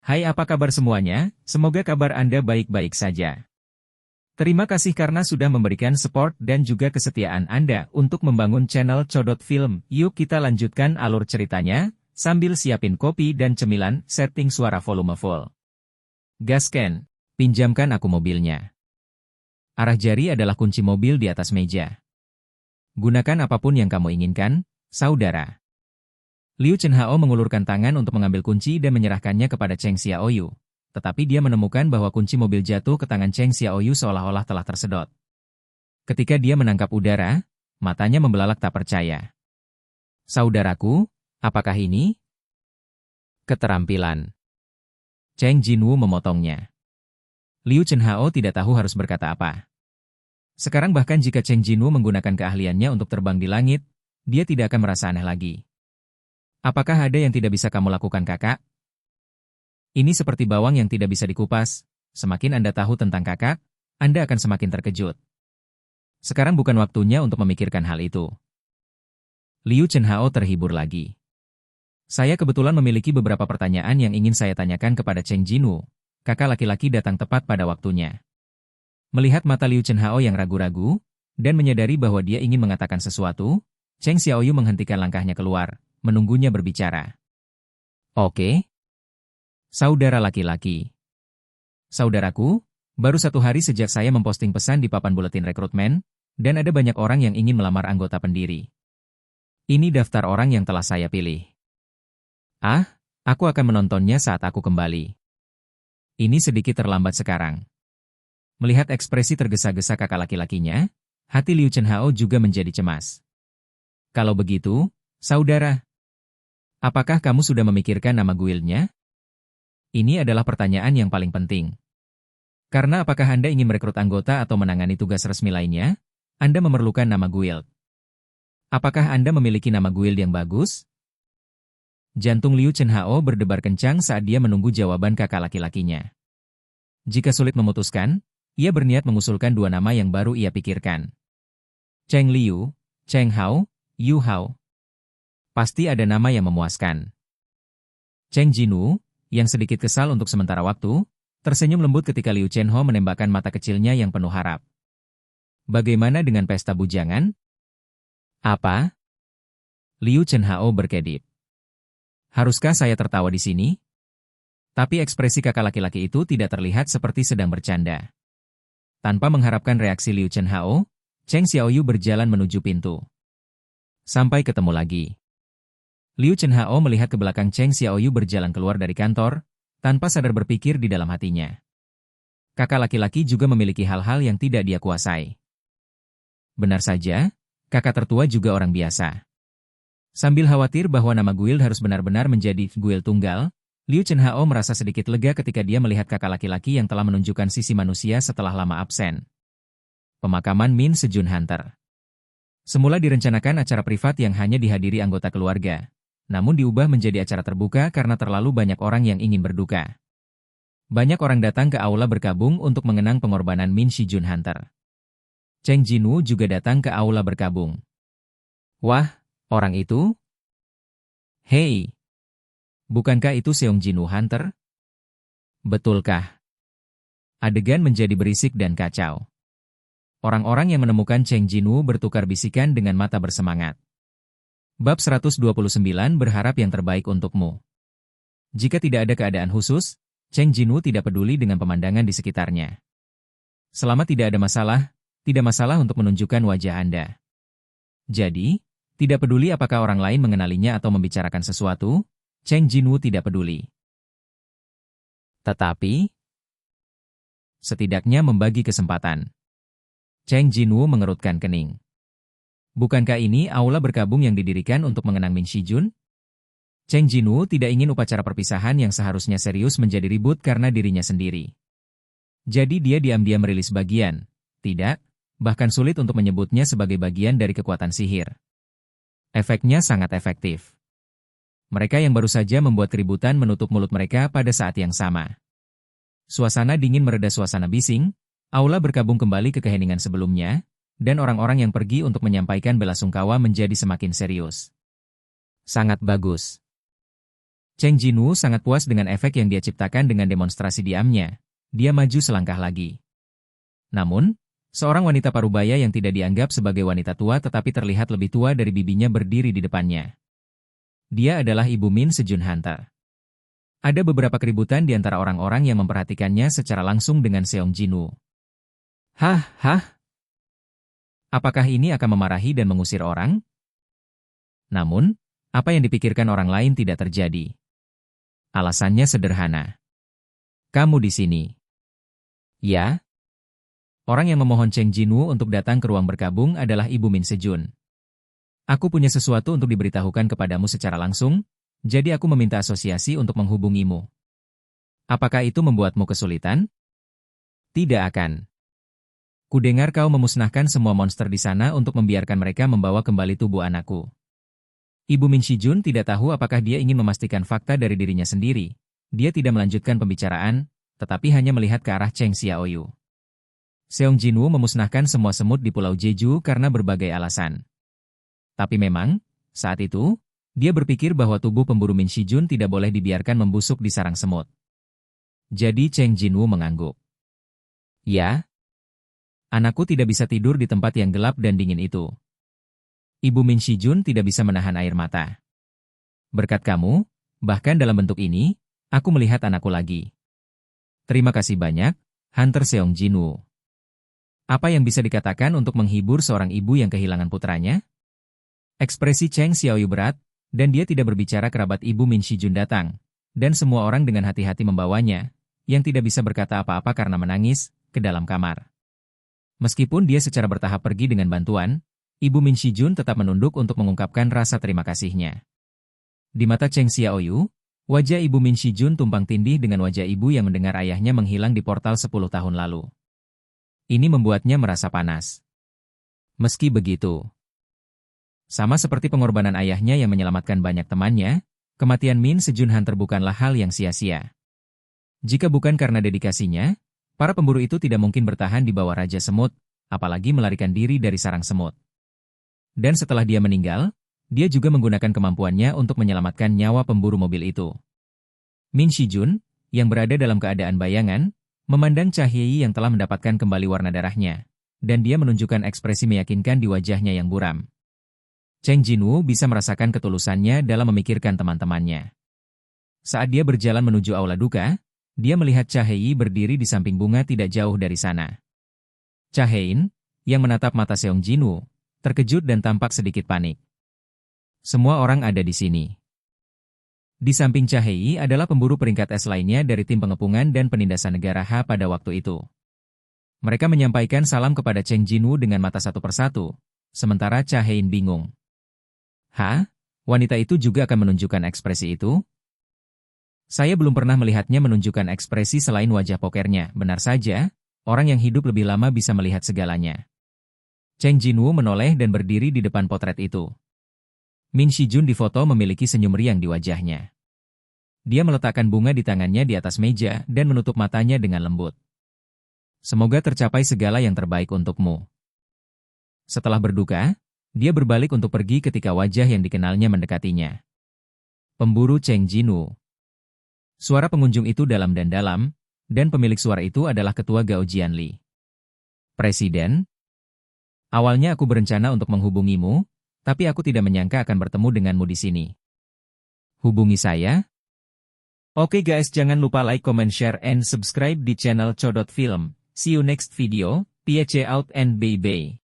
Hai, apa kabar semuanya? Semoga kabar Anda baik-baik saja. Terima kasih karena sudah memberikan support dan juga kesetiaan Anda untuk membangun channel Codot Film. Yuk kita lanjutkan alur ceritanya, sambil siapin kopi dan cemilan, setting suara volume full. Gasken, pinjamkan aku mobilnya. Arah jari adalah kunci mobil di atas meja. Gunakan apapun yang kamu inginkan, saudara. Liu Chenhao mengulurkan tangan untuk mengambil kunci dan menyerahkannya kepada Cheng Xiaoyu. Tetapi dia menemukan bahwa kunci mobil jatuh ke tangan Cheng Xiaoyu seolah-olah telah tersedot. Ketika dia menangkap udara, matanya membelalak tak percaya. Saudaraku, apakah ini? Keterampilan. Cheng Jinwu memotongnya. Liu Chenhao tidak tahu harus berkata apa. Sekarang bahkan jika Cheng Jinwu menggunakan keahliannya untuk terbang di langit, dia tidak akan merasa aneh lagi. Apakah ada yang tidak bisa kamu lakukan, kakak? Ini seperti bawang yang tidak bisa dikupas. Semakin Anda tahu tentang kakak, Anda akan semakin terkejut. Sekarang bukan waktunya untuk memikirkan hal itu. Liu Chenhao terhibur lagi. Saya kebetulan memiliki beberapa pertanyaan yang ingin saya tanyakan kepada Cheng Jinwu. Kakak laki-laki datang tepat pada waktunya. Melihat mata Liu Chenhao yang ragu-ragu, dan menyadari bahwa dia ingin mengatakan sesuatu, Cheng Xiaoyu menghentikan langkahnya keluar, menunggunya berbicara. Oke. Saudara laki-laki. Saudaraku, baru 1 hari sejak saya memposting pesan di papan buletin rekrutmen, dan ada banyak orang yang ingin melamar anggota pendiri. Ini daftar orang yang telah saya pilih. Ah, aku akan menontonnya saat aku kembali. Ini sedikit terlambat sekarang. Melihat ekspresi tergesa-gesa kakak laki-lakinya, hati Liu Chenhao juga menjadi cemas. Kalau begitu, saudara, apakah kamu sudah memikirkan nama guildnya? Ini adalah pertanyaan yang paling penting. Karena apakah Anda ingin merekrut anggota atau menangani tugas resmi lainnya, Anda memerlukan nama guild. Apakah Anda memiliki nama guild yang bagus? Jantung Liu Chenhao berdebar kencang saat dia menunggu jawaban kakak laki-lakinya. Jika sulit memutuskan, ia berniat mengusulkan 2 nama yang baru ia pikirkan. Cheng Liu, Cheng Hao, Yu Hao. Pasti ada nama yang memuaskan. Cheng Jinwu, yang sedikit kesal untuk sementara waktu, tersenyum lembut ketika Liu Chenhao menembakkan mata kecilnya yang penuh harap. Bagaimana dengan pesta bujangan? Apa? Liu Chenhao berkedip. Haruskah saya tertawa di sini? Tapi ekspresi kakak laki-laki itu tidak terlihat seperti sedang bercanda. Tanpa mengharapkan reaksi Liu Chenhao, Cheng Xiaoyu berjalan menuju pintu. Sampai ketemu lagi. Liu Chenhao melihat ke belakang Cheng Xiaoyu berjalan keluar dari kantor, tanpa sadar berpikir di dalam hatinya. Kakak laki-laki juga memiliki hal-hal yang tidak dia kuasai. Benar saja, kakak tertua juga orang biasa. Sambil khawatir bahwa nama guild harus benar-benar menjadi guild tunggal, Liu Chenhao merasa sedikit lega ketika dia melihat kakak laki-laki yang telah menunjukkan sisi manusia setelah lama absen. Pemakaman Min Sejun Hunter. Semula direncanakan acara privat yang hanya dihadiri anggota keluarga, namun diubah menjadi acara terbuka karena terlalu banyak orang yang ingin berduka. Banyak orang datang ke aula berkabung untuk mengenang pengorbanan Min Sejun Hunter. Cheng Jinwu juga datang ke aula berkabung. Wah, orang itu? Hei! Bukankah itu Seong Jinwu Hunter? Betulkah? Adegan menjadi berisik dan kacau. Orang-orang yang menemukan Cheng Jinwu bertukar bisikan dengan mata bersemangat. Bab 129 berharap yang terbaik untukmu. Jika tidak ada keadaan khusus, Cheng Jinwu tidak peduli dengan pemandangan di sekitarnya. Selama tidak ada masalah, tidak masalah untuk menunjukkan wajah Anda. Jadi, tidak peduli apakah orang lain mengenalinya atau membicarakan sesuatu, Cheng Jinwu tidak peduli. Tetapi, setidaknya membagi kesempatan. Cheng Jinwu mengerutkan kening. Bukankah ini aula berkabung yang didirikan untuk mengenang Min Sejun? Cheng Jinwu tidak ingin upacara perpisahan yang seharusnya serius menjadi ribut karena dirinya sendiri. Jadi dia diam-diam merilis bagian, tidak, bahkan sulit untuk menyebutnya sebagai bagian dari kekuatan sihir. Efeknya sangat efektif. Mereka yang baru saja membuat keributan menutup mulut mereka pada saat yang sama. Suasana dingin mereda suasana bising, aula berkabung kembali ke keheningan sebelumnya, dan orang-orang yang pergi untuk menyampaikan belasungkawa menjadi semakin serius. Sangat bagus. Cheng Jinwoo sangat puas dengan efek yang dia ciptakan dengan demonstrasi diamnya. Dia maju selangkah lagi. Namun, seorang wanita parubaya yang tidak dianggap sebagai wanita tua tetapi terlihat lebih tua dari bibinya berdiri di depannya. Dia adalah Ibu Min Sejun Hunter. Ada beberapa keributan di antara orang-orang yang memperhatikannya secara langsung dengan Seong Jinwoo. Hah? Apakah ini akan memarahi dan mengusir orang? Namun, apa yang dipikirkan orang lain tidak terjadi. Alasannya sederhana. Kamu di sini. Ya? Orang yang memohon Cheng Jinwoo untuk datang ke ruang berkabung adalah Ibu Min Sejun. Aku punya sesuatu untuk diberitahukan kepadamu secara langsung, jadi aku meminta asosiasi untuk menghubungimu. Apakah itu membuatmu kesulitan? Tidak akan. Kudengar kau memusnahkan semua monster di sana untuk membiarkan mereka membawa kembali tubuh anakku. Ibu Min Sejun tidak tahu apakah dia ingin memastikan fakta dari dirinya sendiri. Dia tidak melanjutkan pembicaraan, tetapi hanya melihat ke arah Cheng Xiaoyu. Seong Jinwoo memusnahkan semua semut di Pulau Jeju karena berbagai alasan. Tapi memang, saat itu, dia berpikir bahwa tubuh pemburu Min Sejun tidak boleh dibiarkan membusuk di sarang semut. Jadi Cheng Jinwoo mengangguk. Ya? Anakku tidak bisa tidur di tempat yang gelap dan dingin itu. Ibu Min Sejun tidak bisa menahan air mata. Berkat kamu, bahkan dalam bentuk ini, aku melihat anakku lagi. Terima kasih banyak, Hunter Seong Jinwoo. Apa yang bisa dikatakan untuk menghibur seorang ibu yang kehilangan putranya? Ekspresi Cheng Xiaoyu berat, dan dia tidak berbicara kerabat Ibu Min Sejun datang, dan semua orang dengan hati-hati membawanya, yang tidak bisa berkata apa-apa karena menangis, ke dalam kamar. Meskipun dia secara bertahap pergi dengan bantuan, Ibu Min Sejun tetap menunduk untuk mengungkapkan rasa terima kasihnya. Di mata Cheng Xiaoyu, wajah Ibu Min Sejun tumpang tindih dengan wajah ibu yang mendengar ayahnya menghilang di portal 10 tahun lalu. Ini membuatnya merasa panas. Meski begitu, sama seperti pengorbanan ayahnya yang menyelamatkan banyak temannya, kematian Min Sejun Hunter bukanlah hal yang sia-sia. Jika bukan karena dedikasinya, para pemburu itu tidak mungkin bertahan di bawah Raja Semut, apalagi melarikan diri dari sarang semut. Dan setelah dia meninggal, dia juga menggunakan kemampuannya untuk menyelamatkan nyawa pemburu mobil itu. Min Sejun, yang berada dalam keadaan bayangan, memandang Cha Hei yang telah mendapatkan kembali warna darahnya, dan dia menunjukkan ekspresi meyakinkan di wajahnya yang buram. Cheng Jinwoo bisa merasakan ketulusannya dalam memikirkan teman-temannya. Saat dia berjalan menuju aula duka, dia melihat Cha Hei berdiri di samping bunga tidak jauh dari sana. Cha Hei, yang menatap mata Seong Jinwoo, terkejut dan tampak sedikit panik. Semua orang ada di sini. Di samping Cha Hei adalah pemburu peringkat S lainnya dari tim pengepungan dan penindasan negara H pada waktu itu. Mereka menyampaikan salam kepada Cheng Jinwoo dengan mata satu persatu, sementara Cha Hei bingung. Hah? Wanita itu juga akan menunjukkan ekspresi itu? Saya belum pernah melihatnya menunjukkan ekspresi selain wajah pokernya. Benar saja, orang yang hidup lebih lama bisa melihat segalanya. Cheng Jinwoo menoleh dan berdiri di depan potret itu. Min Sejun di foto memiliki senyum riang di wajahnya. Dia meletakkan bunga di tangannya di atas meja dan menutup matanya dengan lembut. Semoga tercapai segala yang terbaik untukmu. Setelah berduka, dia berbalik untuk pergi ketika wajah yang dikenalnya mendekatinya. Pemburu Cheng Jinwoo. Suara pengunjung itu dalam dan dalam, dan pemilik suara itu adalah Ketua Gao Jianli. Presiden? Awalnya aku berencana untuk menghubungimu, tapi aku tidak menyangka akan bertemu denganmu di sini. Hubungi saya? Oke guys, jangan lupa like, comment, share, and subscribe di channel Codot Film. See you next video, PH out and bye-bye.